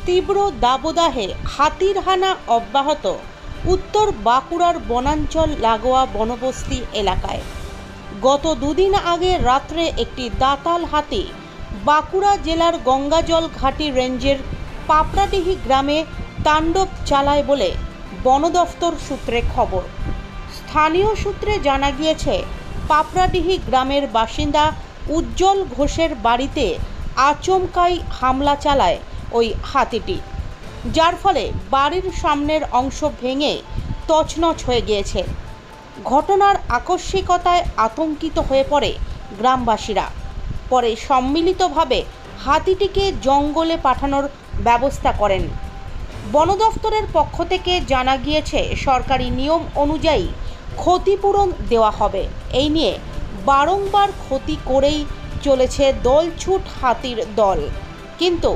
তীব্র দাবদাহে হাতির হানা অব্যাহত উত্তর বাঁকুড়ার বনাঞ্চল লাগোয়া বনবস্তি এলাকায়। গত দুদিন আগে রাত্রে একটি দাঁতাল হাতি বাঁকুড়া জেলার গঙ্গাজল ঘাটি রেঞ্জের পাপড়াডিহি গ্রামে তাণ্ডব চালায় বলে বন দফতর সূত্রে খবর। স্থানীয় সূত্রে জানা গিয়েছে, পাপড়াডিহি গ্রামের বাসিন্দা উজ্জ্বল ঘোষের বাড়িতে আচমকাই হামলা চালায় ওই হাতিটি, যার ফলে বাড়ির সামনের অংশ ভেঙে তছনছ হয়ে গিয়েছে। ঘটনার আকস্মিকতায় আতঙ্কিত হয়ে পড়ে গ্রামবাসীরা। পরে সম্মিলিতভাবে হাতিটিকে জঙ্গলে পাঠানোর ব্যবস্থা করেন। বন দফতরের পক্ষ থেকে জানা গিয়েছে, সরকারি নিয়ম অনুযায়ী ক্ষতিপূরণ দেওয়া হবে। এই নিয়ে বারংবার ক্ষতি করেই চলেছে দলছুট হাতির দল, কিন্তু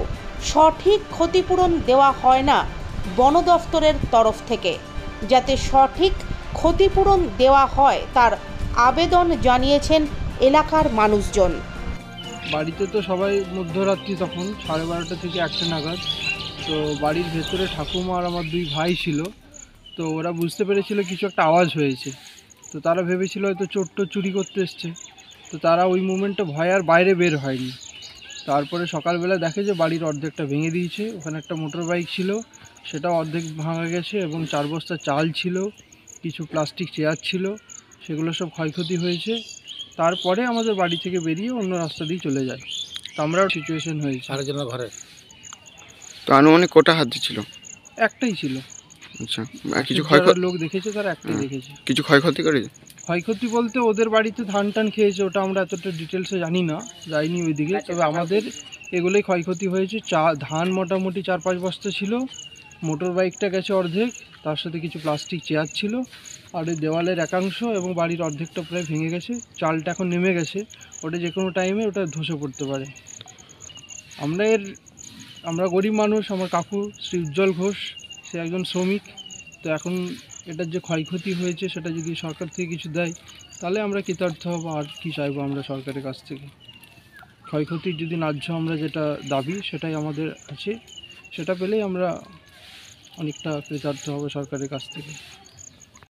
সঠিক ক্ষতিপূরণ দেওয়া হয় না বন দফতরের তরফ থেকে। যাতে সঠিক ক্ষতিপূরণ দেওয়া হয় তার আবেদন জানিয়েছেন এলাকার মানুষজন। বাড়িতে তো সবাই মধ্যরাত্রি, তখন 12:30 থেকে 1টা নাগাদ। তো বাড়ির ভেতরে ঠাকুমা আর আমার 2 ভাই ছিল। তো ওরা বুঝতে পেরেছিল কিছু একটা আওয়াজ হয়েছে। তো তারা ভেবেছিল হয়তো চোর চুরি করতে এসছে। তো তারা ওই মুমেন্টে ভয় আর বাইরে বের হয়নি। তারপরে সকালবেলা দেখে যে বাড়ির অর্ধেকটা ভেঙে দিয়েছে। ওখানে একটা মোটর বাইক ছিল, সেটাও অর্ধেক ভাঙা গেছে, এবং 4 বস্তা চাল ছিল, কিছু প্লাস্টিক চেয়ার ছিল, সেগুলো সব ক্ষয়ক্ষতি হয়েছে। তারপরে আমাদের বাড়ি থেকে বেরিয়ে অন্য রাস্তা দিয়ে চলে যায়। তো আমরাও সিচুয়েশন হয়েছে। আরেকজনের ঘরে তো আনুমানিক কটা হাতি ছিল? একটাই ছিল। আচ্ছা, কিছু লোক দেখেছে, তারা একটাই দেখেছে। কিছু ক্ষয়ক্ষতি করেছে? ক্ষয়ক্ষতি বলতে ওদের বাড়িতে ধান টান খেয়েছে, ওটা আমরা এতটা ডিটেলসে জানি না, যাইনি ওইদিকে। তবে আমাদের এগুলোই ক্ষয়ক্ষতি হয়েছে। ধান মোটামুটি 4-5 বস্তা ছিল, মোটর বাইকটা গেছে অর্ধেক, তার সাথে কিছু প্লাস্টিক চেয়ার ছিল, আর ওই দেওয়ালের একাংশ এবং বাড়ির অর্ধেকটা প্রায় ভেঙে গেছে। চালটা এখন নেমে গেছে, ওটা যে কোনো টাইমে ওটা ধসে পড়তে পারে। আমরা গরিব মানুষ। আমার কাকু শ্রী উজ্জ্বল ঘোষ, সে একজন শ্রমিক। তো এখন এটার যে ক্ষয়ক্ষতি হয়েছে সেটা যদি সরকার থেকে কিছু দেয় তাহলে আমরা কৃতার্থ হব। আর কি চাইবো আমরা সরকারের কাছ থেকে? ক্ষয়ক্ষতির যদি ন্যায্য আমরা যেটা দাবি সেটাই আমাদের আছে, সেটা পেলেই আমরা অনেকটা কৃতার্থ হব সরকারের কাছ থেকে।